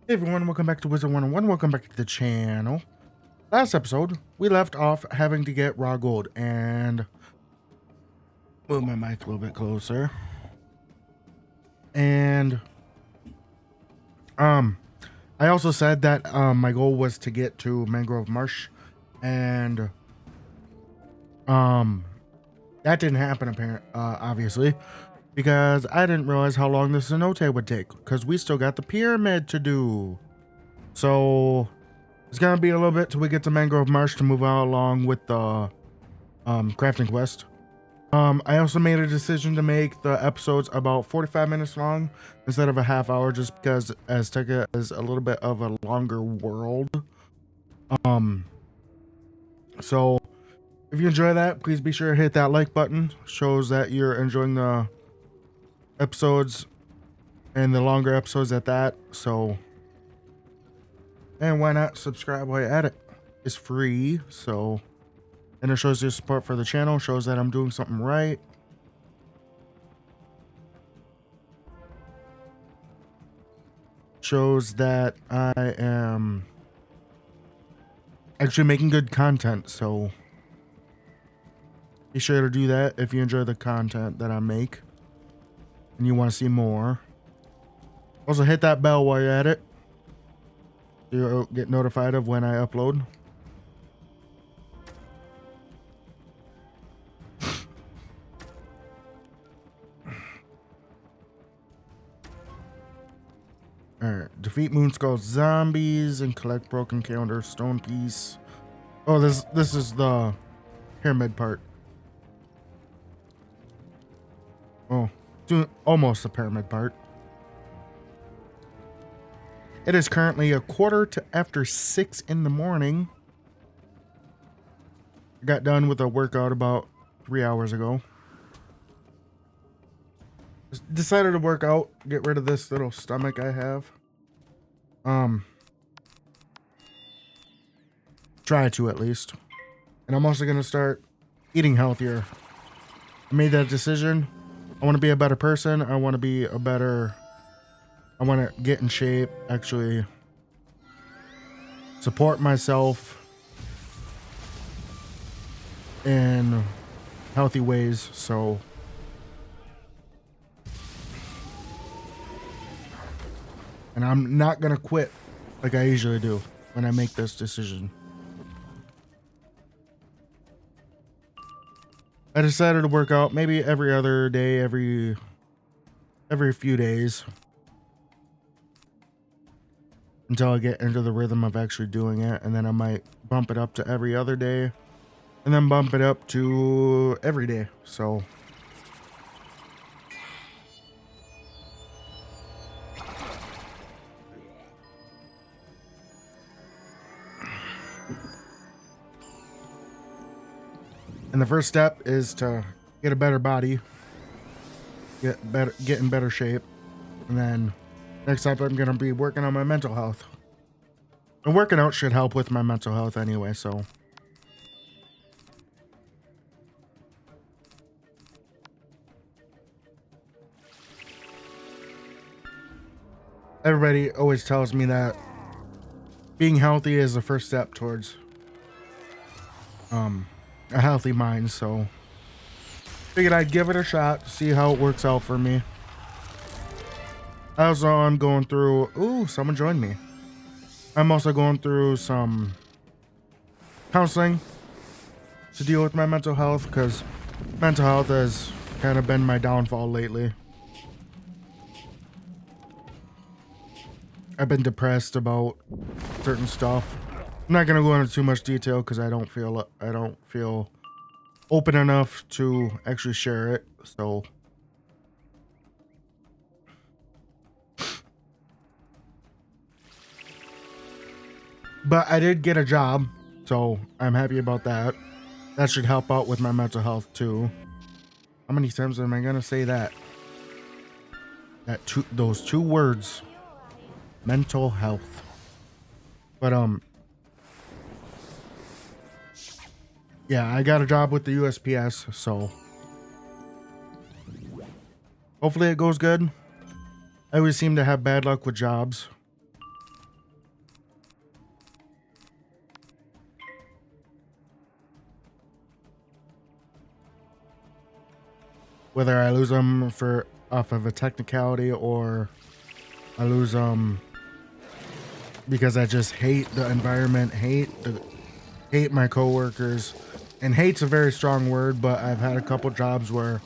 Hey everyone, welcome back to Wizard101. Welcome back to the channel. Last episode, we left off having to get raw gold and move my mic a little bit closer. And I also said that my goal was to get to Mangrove Marsh, and that didn't happen obviously, because I didn't realize how long the cenote would take, because we still got the pyramid to do. So it's gonna be a little bit till we get to Mangrove Marsh to move on along with the crafting quest. I also made a decision to make the episodes about 45 minutes long instead of a half hour, just because Azteca is a little bit of a longer world. So if you enjoy that, please be sure to hit that like button. Shows that you're enjoying the episodes and the longer episodes at that. So, and why not subscribe while you're at it? It's free, so, and it shows your support for the channel, shows that I'm doing something right. Shows that I am actually making good content, so be sure to do that if you enjoy the content that I make and you want to see more. Also hit that bell while you're at it. You'll get notified of when I upload. Alright, defeat Moonskull zombies and collect broken calendar stone piece. Oh, this is the pyramid part. Oh, almost the pyramid part. It is currently a quarter after 6 in the morning. I got done with a workout about 3 hours ago. Decided to work out, get rid of this little stomach I have. Try to, at least. And I'm also gonna start eating healthier. I made that decision. I want to be a better person. I want to get in shape, actually support myself in healthy ways. So and I'm not gonna quit like I usually do when I make this decision. I decided to work out maybe every other day, every few days, until I get into the rhythm of actually doing it, and then I might bump it up to every other day, and then bump it up to every day. So and the first step is to get a better body, get in better shape, and then next up I'm gonna be working on my mental health. And working out should help with my mental health anyway, so. Everybody always tells me that being healthy is the first step towards a healthy mind, so figured I'd give it a shot, see how it works out for me. Also, I'm going through, ooh, someone joined me. I'm also going through some counseling to deal with my mental health, because mental health has kind of been my downfall lately. I've been depressed about certain stuff. I'm not gonna go into too much detail because I don't feel open enough to actually share it. So but I did get a job, so I'm happy about that. That should help out with my mental health too. How many times am I gonna say that? Those two words, mental health. But yeah, I got a job with the USPS, so hopefully it goes good. I always seem to have bad luck with jobs. whether I lose them for off of a technicality or I lose them because I just hate the environment, hate my coworkers. And hate's a very strong word, but I've had a couple jobs where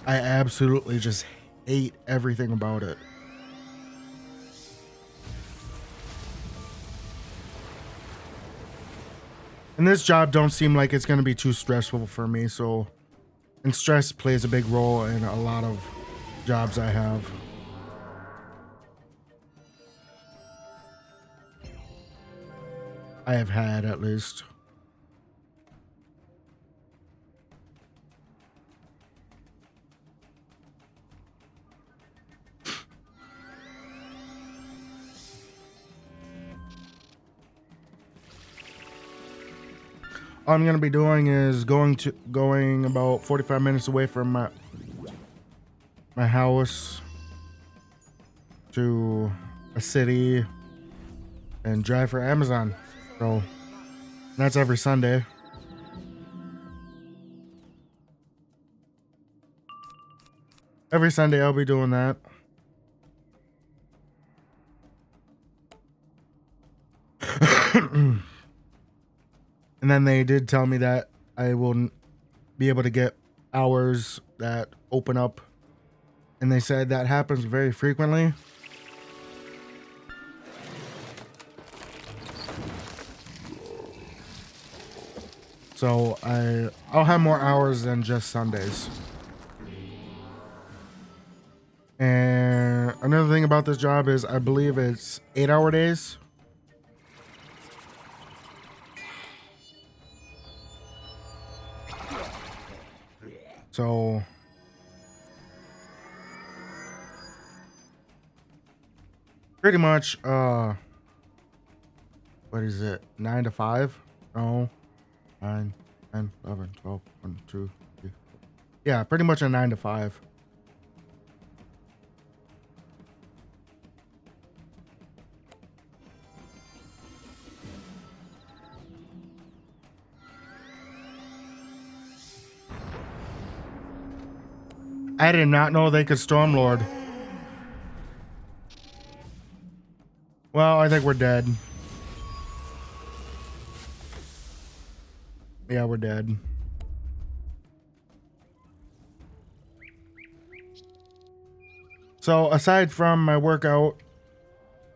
I absolutely just hate everything about it. And this job don't seem like it's going to be too stressful for me, so and stress plays a big role in a lot of jobs I have. I have had, at least. All I'm gonna be doing is going about 45 minutes away from my house to a city and drive for Amazon. So that's every Sunday. Every Sunday I'll be doing that. And then they did tell me that I will be able to get hours that open up. And they said that happens very frequently. So I'll have more hours than just Sundays. And another thing about this job is I believe it's 8-hour days. So pretty much what is it? 9 to 5? No. 9, 10, 11, 12, 1, 2, 3. Yeah, pretty much a 9 to 5. I did not know they could Stormlord. Well, I think we're dead. Yeah, we're dead. So aside from my workout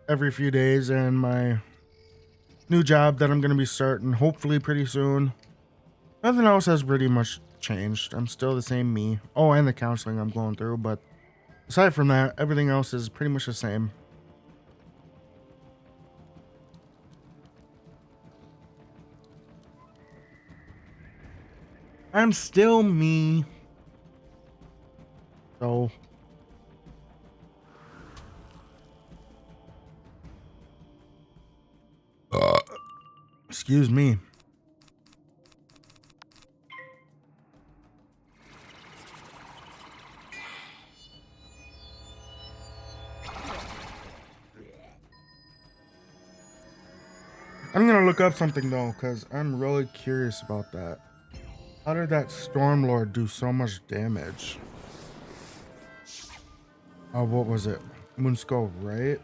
every few days and my new job that I'm going to be starting hopefully pretty soon, nothing else has pretty much changed. I'm still the same me. Oh, and the counseling I'm going through, but aside from that, everything else is pretty much the same. I'm still me. So excuse me. I'm gonna look up something though, because I'm really curious about that. How did that Stormlord do so much damage? Oh, what was it? Moonskull, right?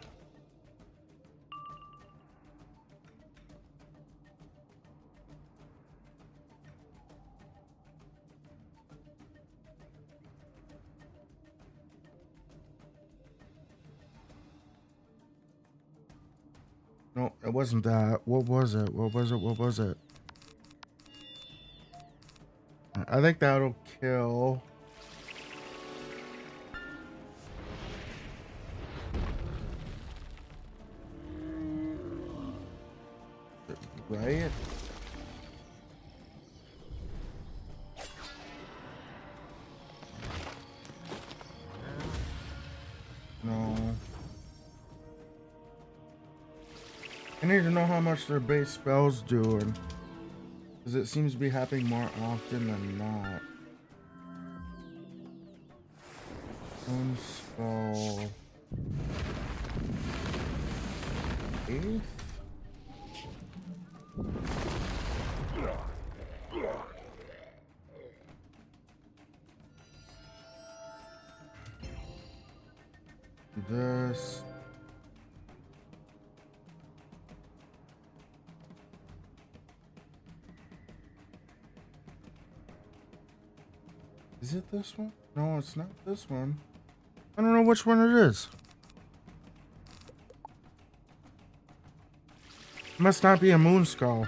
No, it wasn't that. What was it? What was it? What was it? I think that'll kill. Right? No. I need to know how much their base spells do, and because it seems to be happening more often than not. One spell. 8th? this. Is it this one? No, it's not this one. I don't know which one it is. It must not be a moon skull.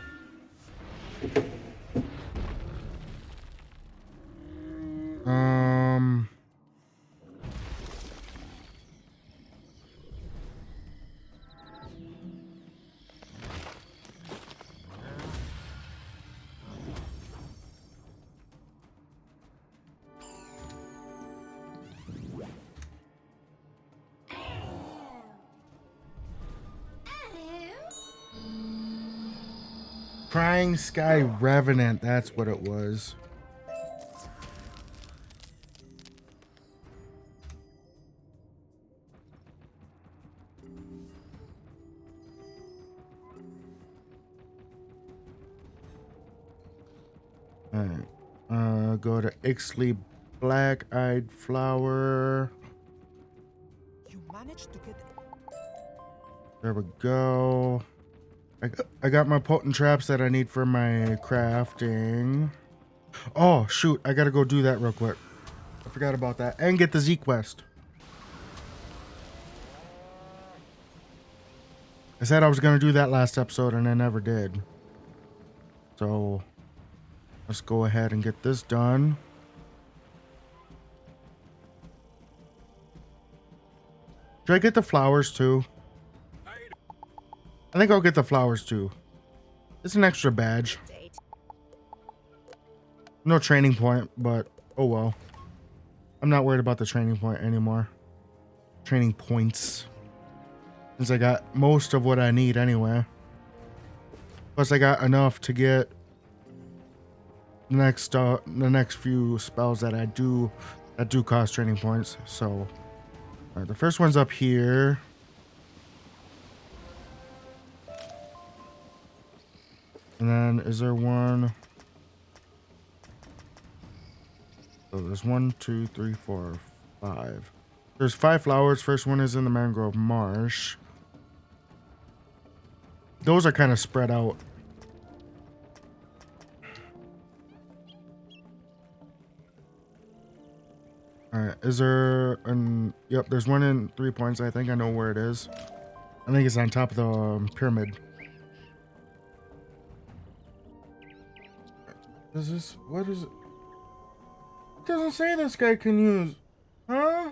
Crying Sky Revenant, that's what it was. Alright. Go to Ixley Black-Eyed Flower. You managed to get. There we go. I got my potent traps that I need for my crafting. Oh, shoot. I gotta go do that real quick. I forgot about that. And get the Z quest. I said I was gonna do that last episode and I never did. So, let's go ahead and get this done. Should I get the flowers too? I think I'll get the flowers too. It's an extra badge. No training point, but oh well. I'm not worried about the training point anymore. Training points. Since I got most of what I need anyway. Plus I got enough to get the next few spells that do cost training points. So alright, the first one's up here. And then is there one? So there's 1, 2, 3, 4, 5. There's 5 flowers. First one is in the mangrove marsh. Those are kind of spread out. Alright, is there an... Yep, there's one in 3 points. I think I know where it is. I think it's on top of the pyramid. Is this... What is it? It doesn't say this guy can use... Huh?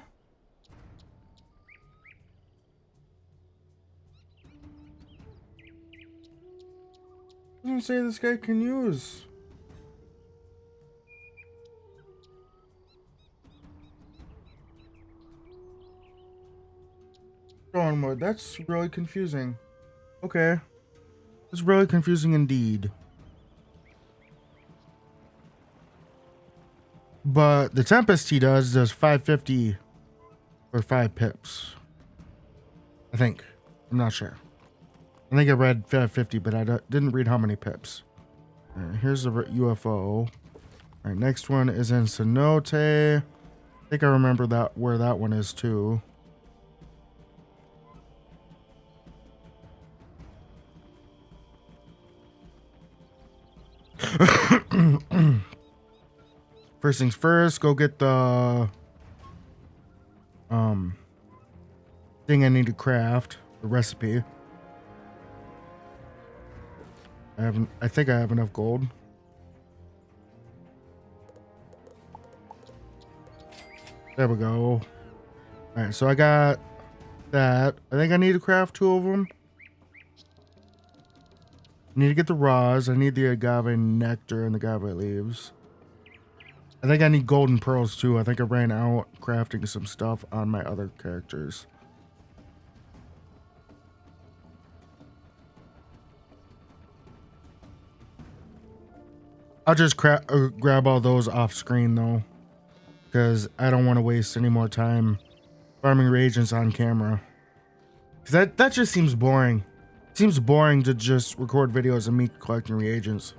It doesn't say this guy can use... Stormwood. That's really confusing. Okay. It's really confusing indeed. But the Tempest he does 550 for 5 pips. I think. I'm not sure. I think I read 550, but I didn't read how many pips. Right, here's the UFO. All right, next one is in Cenote. I think I remember that where that one is too. First things first, go get the thing I need to craft, the recipe. I think I have enough gold. There we go. Alright, so I got that. I think I need to craft 2 of them. I need to get the raws. I need the agave nectar and the agave leaves. I think I need golden pearls too. I think I ran out crafting some stuff on my other characters. I'll just grab all those off screen though, because I don't want to waste any more time farming reagents on camera. Because that just seems boring. It seems boring to just record videos of me collecting reagents.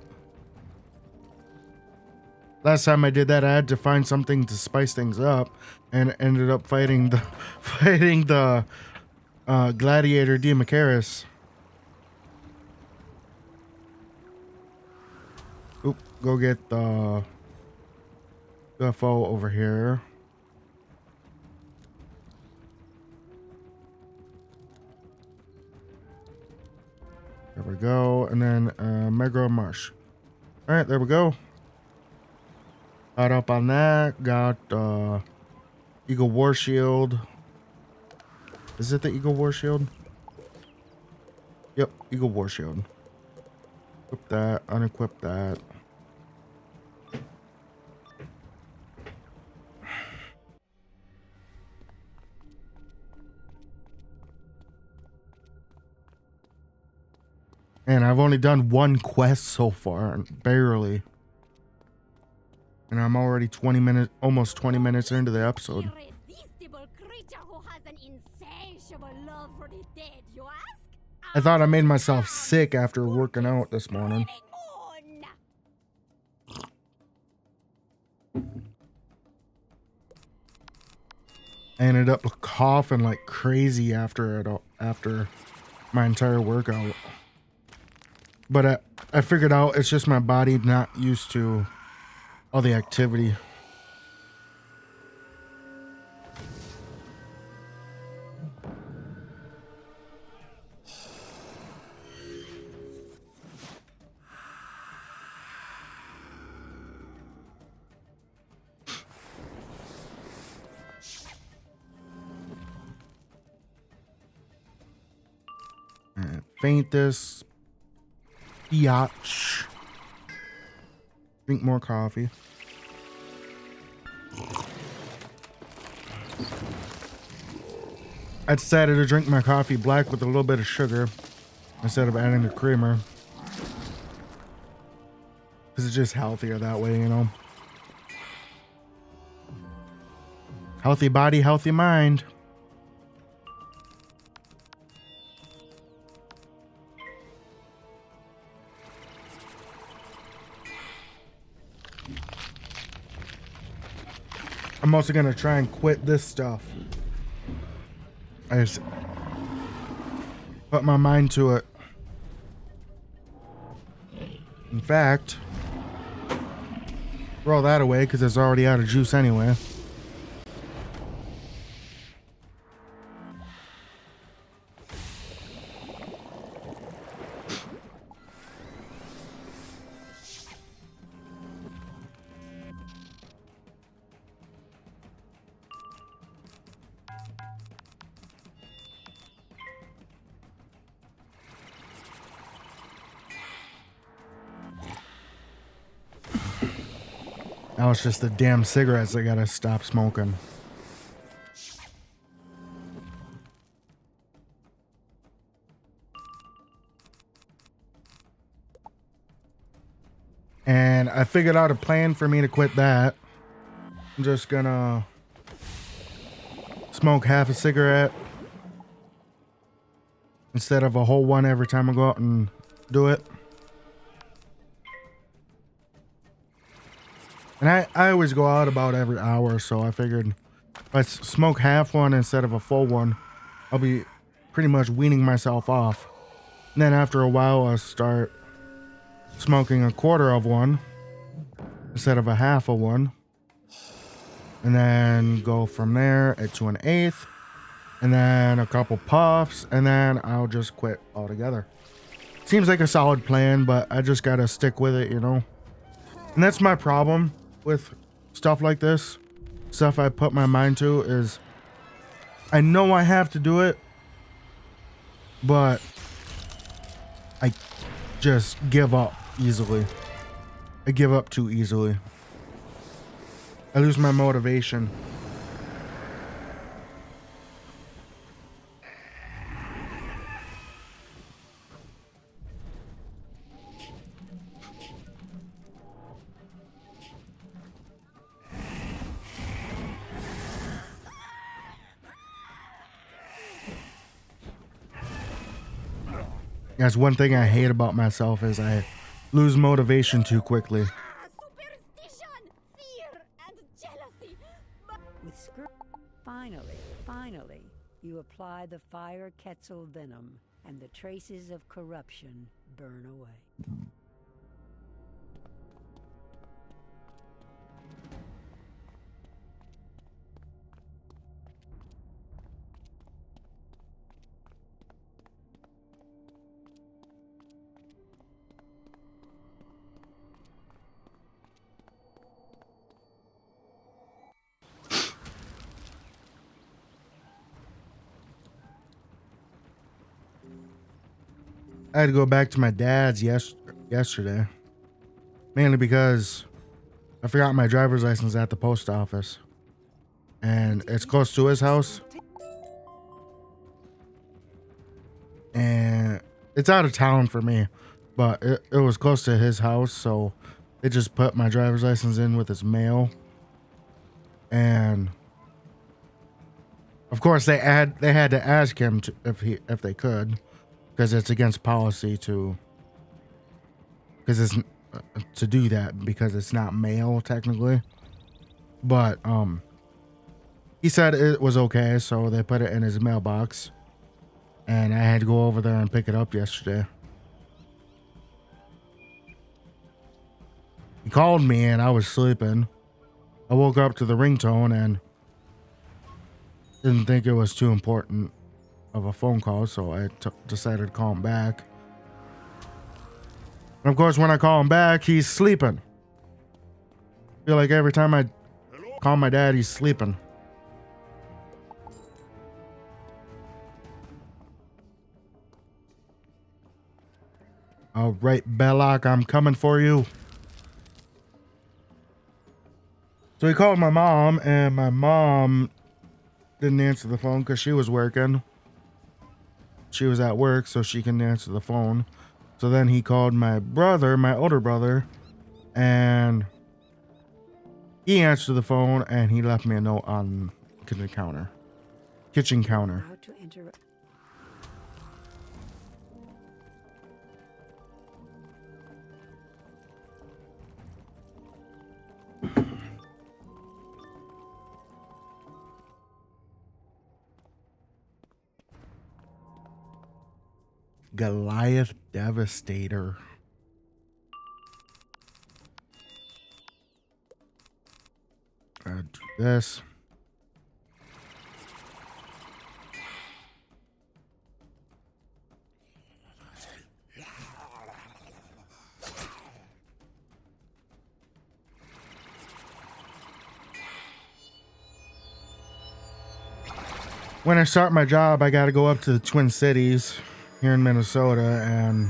last time I did that, I had to find something to spice things up, and ended up fighting the gladiator Demacaris. Oop, go get the foe over here. There we go, and then Megro Marsh. All right, there we go. Got up on that. Got Eagle War Shield. Is it the Eagle War Shield? Yep, Eagle War Shield. Equip that, unequip that. And I've only done one quest so far, barely. And I'm already 20 minutes, almost 20 minutes into the episode. Irresistible creature who has an insatiable love for the dead, you ask? I thought I made myself sick after working out this morning. I ended up coughing like crazy after my entire workout. But I figured out it's just my body not used to all the activity. And faint this. Biatch. Drink more coffee. I decided to drink my coffee black with a little bit of sugar instead of adding the creamer. Because it's just healthier that way, you know. Healthy body, healthy mind. I'm also gonna try and quit this stuff. I just put my mind to it. In fact, throw that away because it's already out of juice anyway. Now it's just the damn cigarettes I gotta stop smoking. And I figured out a plan for me to quit that. I'm just gonna smoke half a cigarette instead of a whole one every time I go out and do it. And I always go out about every hour, so I figured if I smoke half one instead of a full one, I'll be pretty much weaning myself off. And then after a while, I'll start smoking a quarter of one instead of a half of one. And then go from there to an eighth. And then a couple puffs. And then I'll just quit altogether. Seems like a solid plan, but I just gotta stick with it, you know? And that's my problem with stuff like this. Stuff I put my mind to is I know I have to do it, but I just give up easily. I give up too easily. I lose my motivation. That's one thing I hate about myself is I lose motivation too quickly. Superstition! You apply the fire Quetzal venom, and the traces of corruption burn away. I had to go back to my dad's yesterday, mainly because I forgot my driver's license at the post office, and it's close to his house, and it's out of town for me, but it was close to his house, so they just put my driver's license in with his mail, and of course they had to ask him if they could. Because it's against policy to do that because it's not mail technically. But he said it was okay, so they put it in his mailbox, and I had to go over there and pick it up yesterday. He called me and I was sleeping. I woke up to the ringtone and didn't think it was too important of a phone call, so I decided to call him back. And of course, when I call him back, he's sleeping. I feel like every time I call my dad, he's sleeping. All right, Belloc, I'm coming for you. So he called my mom, and my mom didn't answer the phone because she was working. She was at work, so she couldn't answer the phone. So then he called my brother, my older brother, and he answered the phone, and he left me a note on kitchen counter. How to enter. Goliath Devastator. I'll do this. When I start my job, I got to go up to the Twin Cities here in Minnesota and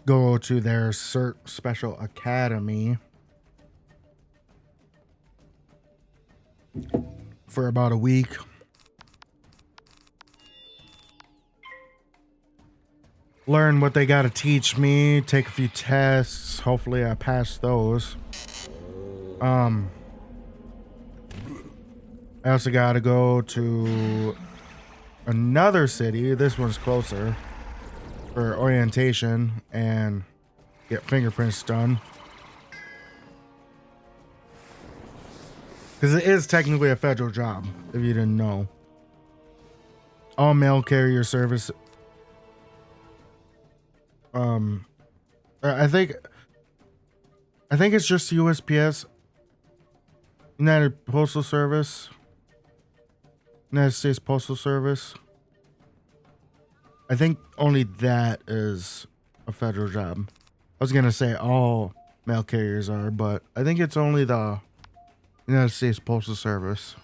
go to their CERT Special Academy for about a week. Learn what they got to teach me, take a few tests. Hopefully I pass those. I also got to go to another city. This one's closer for orientation and get fingerprints done. Because it is technically a federal job, if you didn't know. All mail carrier service. I think it's just USPS, United Postal Service, United States Postal Service. I think only that is a federal job. I was gonna say all mail carriers are, but I think it's only the United States Postal Service.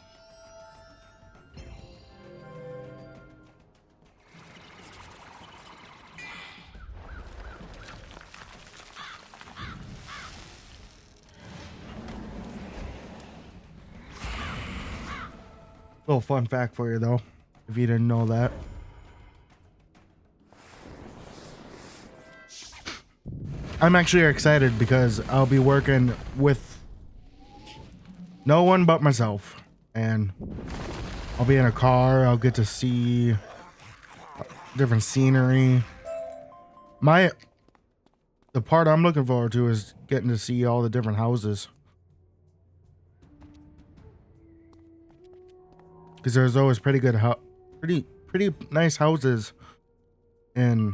Little fun fact for you though, if you didn't know that. I'm actually excited because I'll be working with no one but myself, and I'll be in a car. I'll get to see different scenery. The part I'm looking forward to is getting to see all the different houses. because there's always pretty good, pretty nice houses in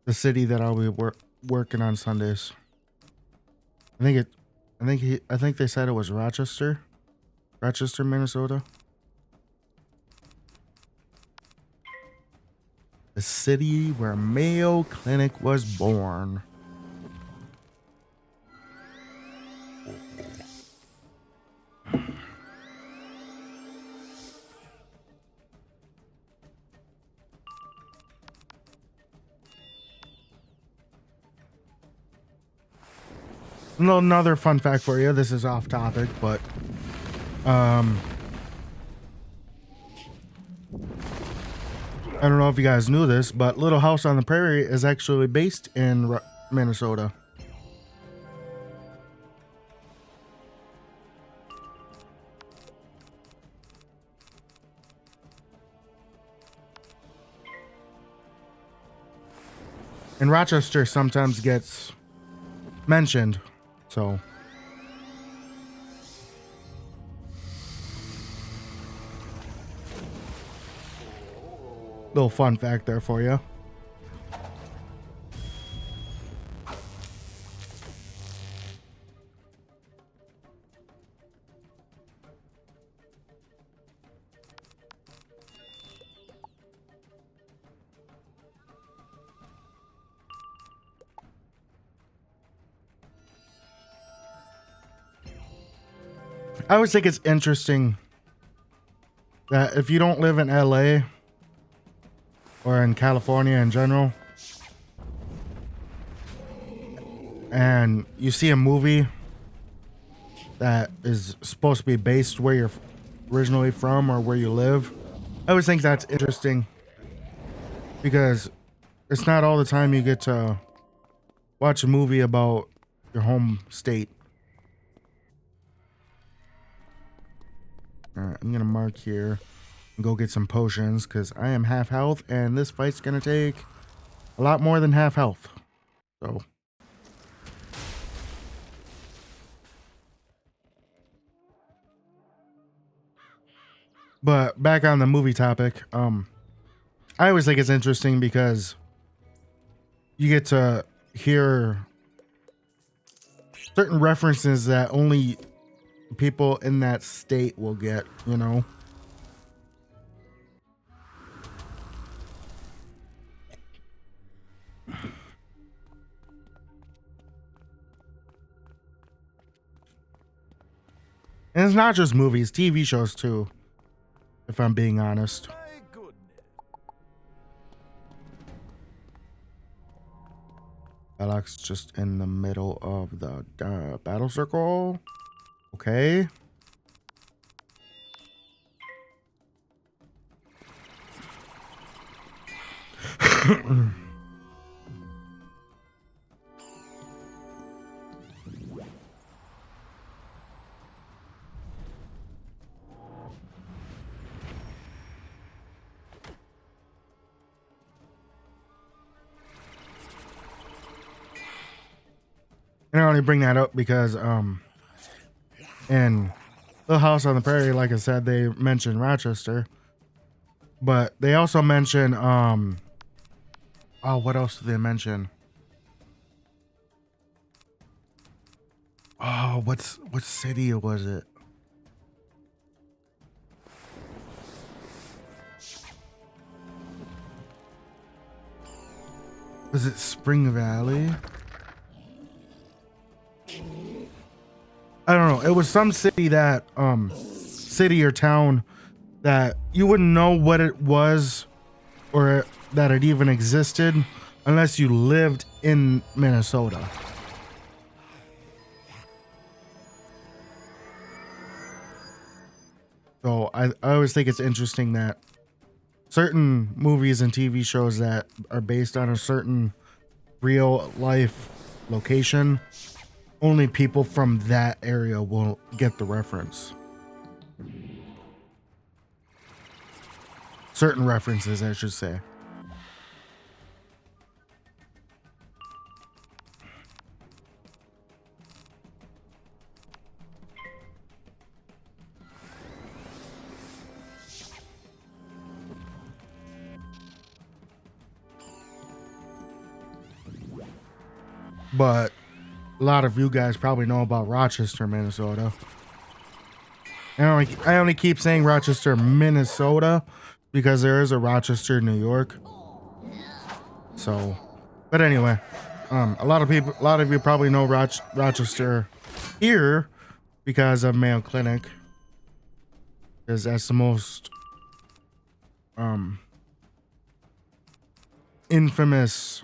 the city that I'll be working on Sundays. I think they said it was Rochester, Minnesota. The city where Mayo Clinic was born. Another fun fact for you. This is off topic, but I don't know if you guys knew this, but Little House on the Prairie is actually based in Minnesota. And Rochester sometimes gets mentioned, so. Little fun fact there for you. I always think it's interesting that if you don't live in LA or in California in general, and you see a movie that is supposed to be based where you're originally from or where you live, I always think that's interesting because it's not all the time you get to watch a movie about your home state. Alright, I'm gonna mark here and go get some potions because I am half health and this fight's gonna take a lot more than half health. So. But back on the movie topic, I always think it's interesting because you get to hear certain references that only people in that state will get, you know. And it's not just movies, TV shows too, if I'm being honest. My goodness. Alex just in the middle of the battle circle. Okay. And I only bring that up because in Little House on the Prairie, like I said, they mentioned Rochester, but they also mention oh, what else did they mention? Oh, what city was it? Was it Spring Valley? I don't know. It was some city that city or town that you wouldn't know what it was or that it even existed unless you lived in Minnesota. So I always think it's interesting that certain movies and TV shows that are based on a certain real life location, only people from that area will get the reference. Certain references, I should say. but a lot of you guys probably know about Rochester, Minnesota. I only keep saying Rochester, Minnesota because there is a Rochester, New York. So, but anyway, a lot of you probably know Rochester here because of Mayo Clinic, because that's the most infamous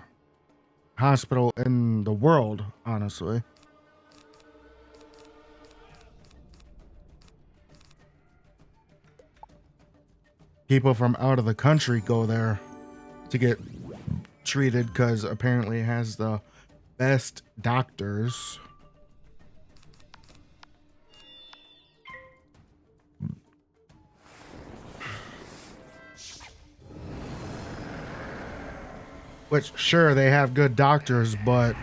hospital in the world, honestly. People from out of the country go there to get treated because apparently it has the best doctors. Which, sure, they have good doctors, but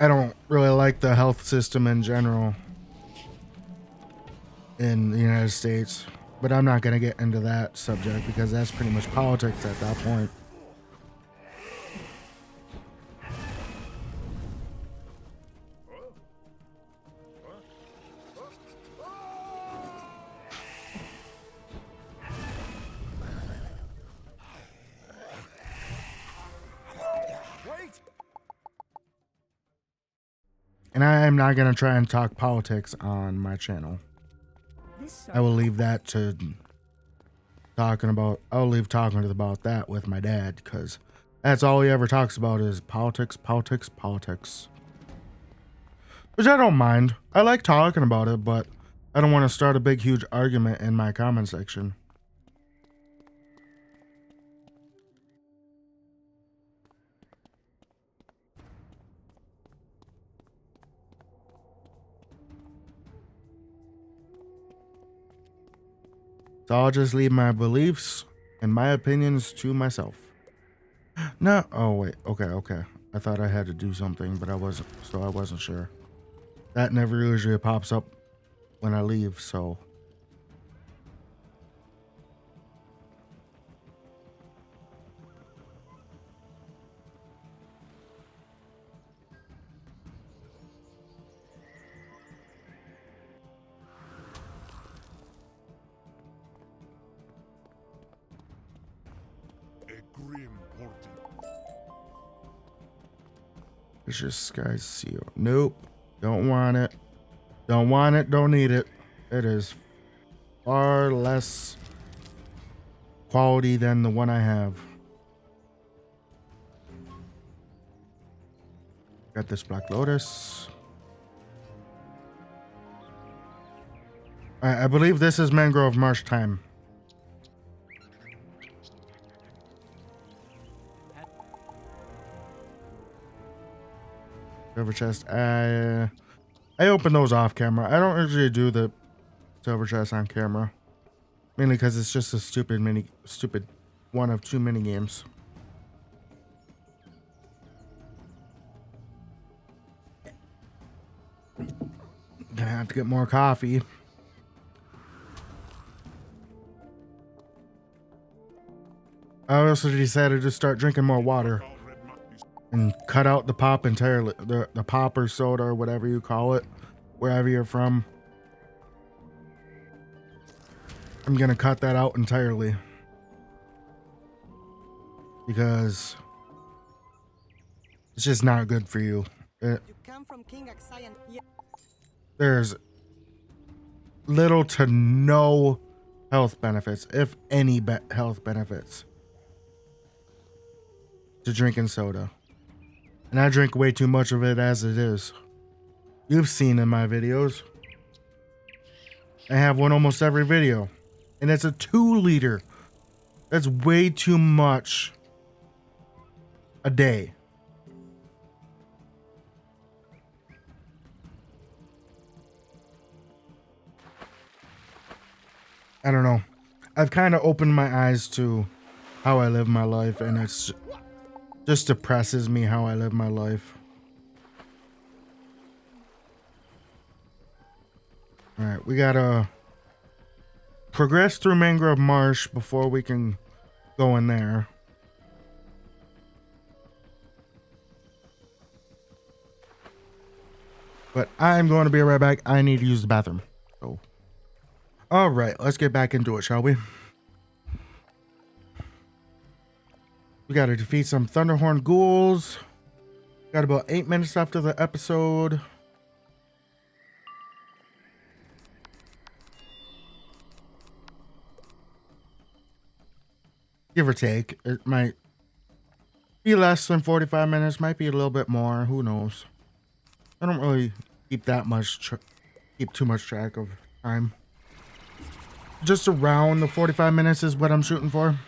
I don't really like the health system in general in the United States. But I'm not going to get into that subject because that's pretty much politics at that point. And I am not going to try and talk politics on my channel. I will leave that to I'll leave talking about that with my dad, because that's all he ever talks about is politics, politics, politics. Which I don't mind. I like talking about it, but I don't want to start a big, huge argument in my comment section. So I'll just leave my beliefs and my opinions to myself. No, oh wait, okay. I thought I had to do something, but I wasn't sure. That never usually pops up when I leave, so. It's just Sky Seal. Nope. Don't want it. Don't want it. Don't need it. It is far less quality than the one I have. Got this Black Lotus. I believe this is Mangrove Marsh time. Silver chest. I open those off camera. I don't usually do the silver chest on camera, mainly because it's just a stupid one of two mini games. Gonna have to get more coffee. I also decided to start drinking more water and cut out the pop entirely, the pop or soda or whatever you call it, wherever you're from. I'm gonna cut that out entirely because it's just not good for you. You come from King Axion. Yeah. There's little to no health benefits, if any health benefits, to drinking soda. And I drink way too much of it as it is. You've seen in my videos. I have one almost every video. And it's a 2-liter. That's way too much a day. I don't know. I've kind of opened my eyes to how I live my life, and it's just depresses me how I live my life. All right, we gotta progress through Mangrove Marsh before we can go in there. But I'm going to be right back. I need to use the bathroom. So, all right, let's get back into it, shall we? We got to defeat some Thunderhorn ghouls. Got about 8 minutes left of the episode. Give or take. It might be less than 45 minutes. Might be a little bit more. Who knows? I don't really keep that much, keep too much track of time. Just around the 45 minutes is what I'm shooting for.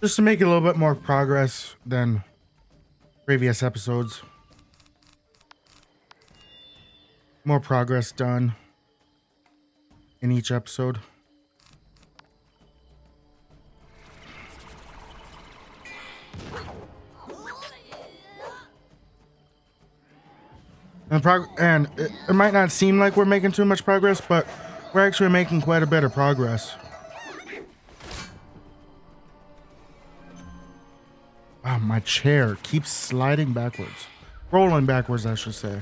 Just to make it a little bit more progress than previous episodes. More progress done in each episode. And it might not seem like we're making too much progress, but we're actually making quite a bit of progress. Wow, my chair keeps sliding backwards. Rolling backwards, I should say.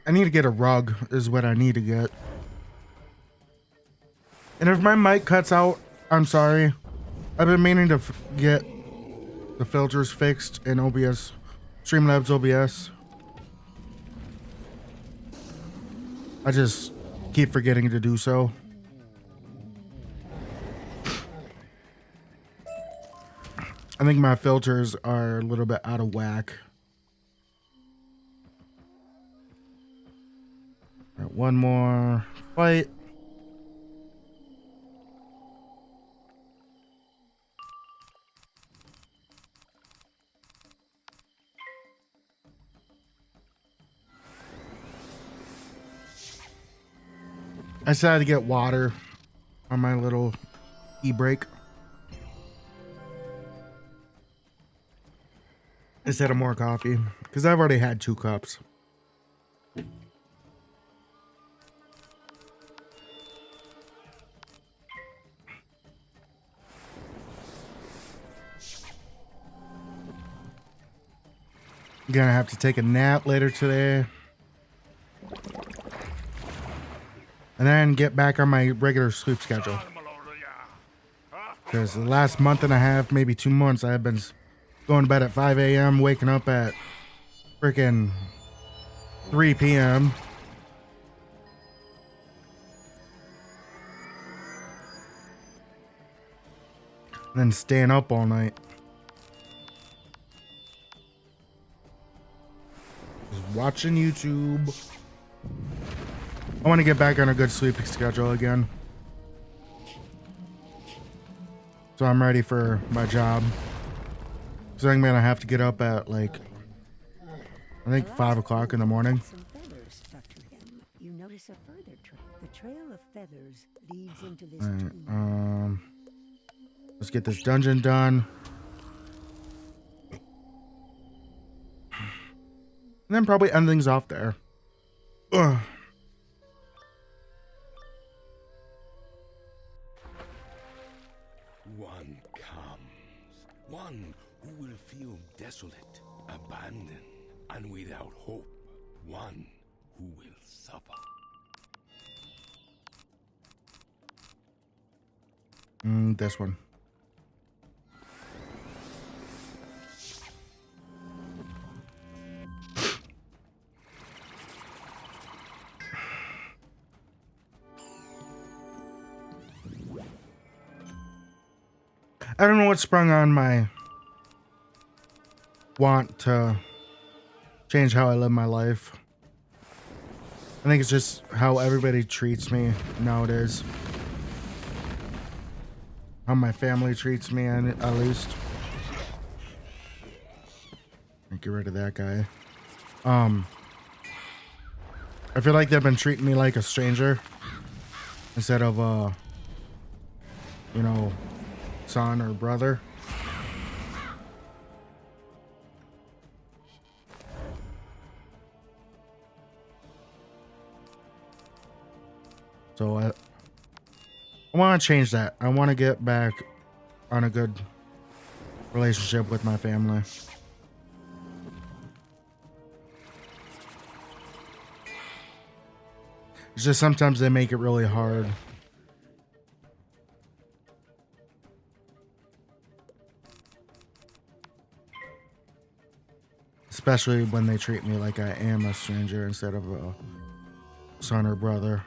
I need to get a rug, is what I need to get. And if my mic cuts out, I'm sorry. I've been meaning to get the filters fixed in OBS, Streamlabs OBS. I just keep forgetting to do so. I think my filters are a little bit out of whack. All right, one more fight. I decided to get water on my little e-break instead of more coffee because I've already had 2 cups. I'm gonna have to take a nap later today. And then get back on my regular sleep schedule. Because the last month and a half, maybe 2 months, I've been going to bed at 5 a.m., waking up at freaking 3 p.m. And then staying up all night. Just watching YouTube. I want to get back on a good sleeping schedule again. So I'm ready for my job. So I'm gonna have to get up at like, I think 5 o'clock in the morning. Some feathers stuck to him. You notice a further trail. The trail of feathers leads into this tomb. Let's get this dungeon done. And then probably end things off there. Ugh. One comes, one who will feel desolate, abandoned, and without hope. One who will suffer. This one. I don't know what sprung on my want to change how I live my life. I think it's just how everybody treats me nowadays. How my family treats me, at least. Get rid of that guy. I feel like they've been treating me like a stranger instead of, you know, son or brother. So I want to change that. I want to get back on a good relationship with my family. It's just sometimes they make it really hard. Especially when they treat me like I am a stranger instead of a son or brother.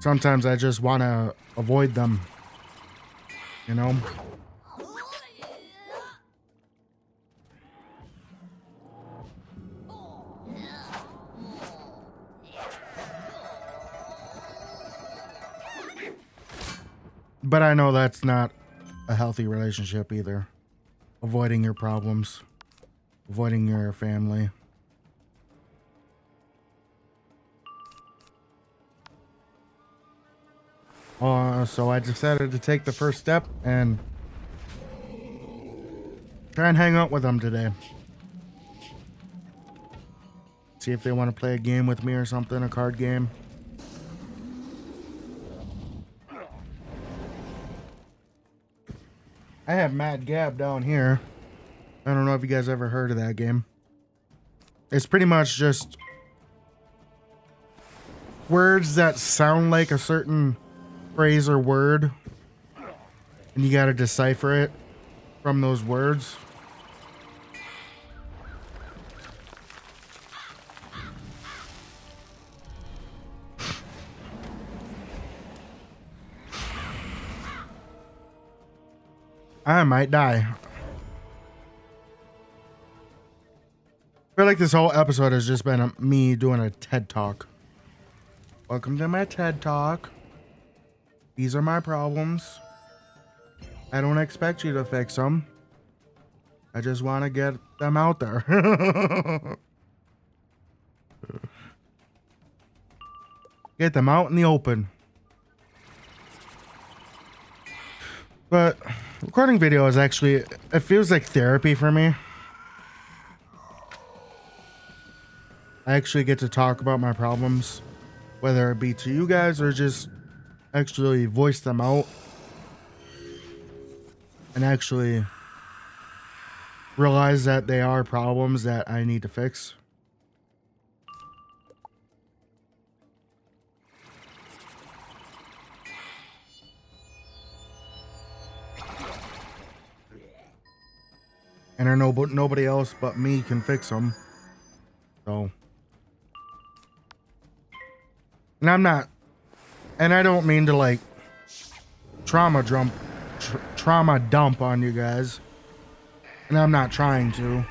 Sometimes I just want to avoid them, you know? But I know that's not a healthy relationship either. Avoiding your problems, avoiding your family. So I decided to take the first step and try and hang out with them today. See if they want to play a game with me or something, a card game. I have Mad Gab down here. I don't know if you guys ever heard of that game. It's pretty much just words that sound like a certain phrase or word, and you got to decipher it from those words. I might die. I feel like this whole episode has just been me doing a TED Talk. Welcome to my TED Talk. These are my problems. I don't expect you to fix them. I just want to get them out there. Get them out in the open. But recording video is actually, it feels like therapy for me. I actually get to talk about my problems, whether it be to you guys or just actually voice them out and actually realize that they are problems that I need to fix. And I know nobody else but me can fix them. So. And I'm not, and I don't mean to like trauma dump on you guys. And I'm not trying to.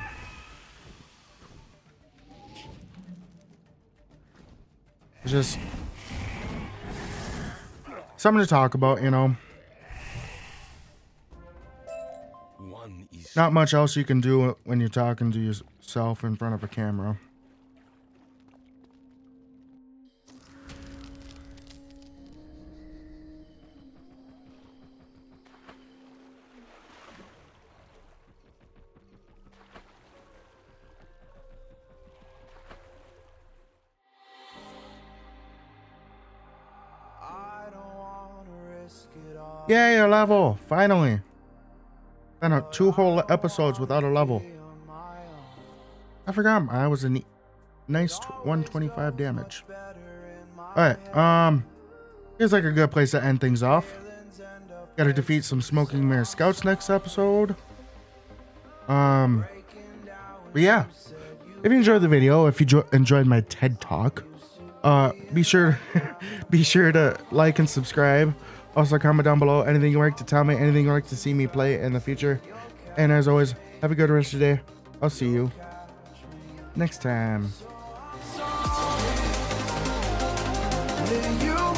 It's just something to talk about, you know. Not much else you can do when you're talking to yourself in front of a camera. Yay, a level! Finally! Been 2 whole episodes without a level. I forgot I was a nice 125 damage. Alright, here's like a good place to end things off. Gotta defeat some Smoking Mirror Scouts next episode. But yeah. If you enjoyed the video, if you enjoyed my TED Talk, be sure to like and subscribe. Also, comment down below anything you'd like to tell me, anything you'd like to see me play in the future. And as always, have a good rest of your day. I'll see you next time. You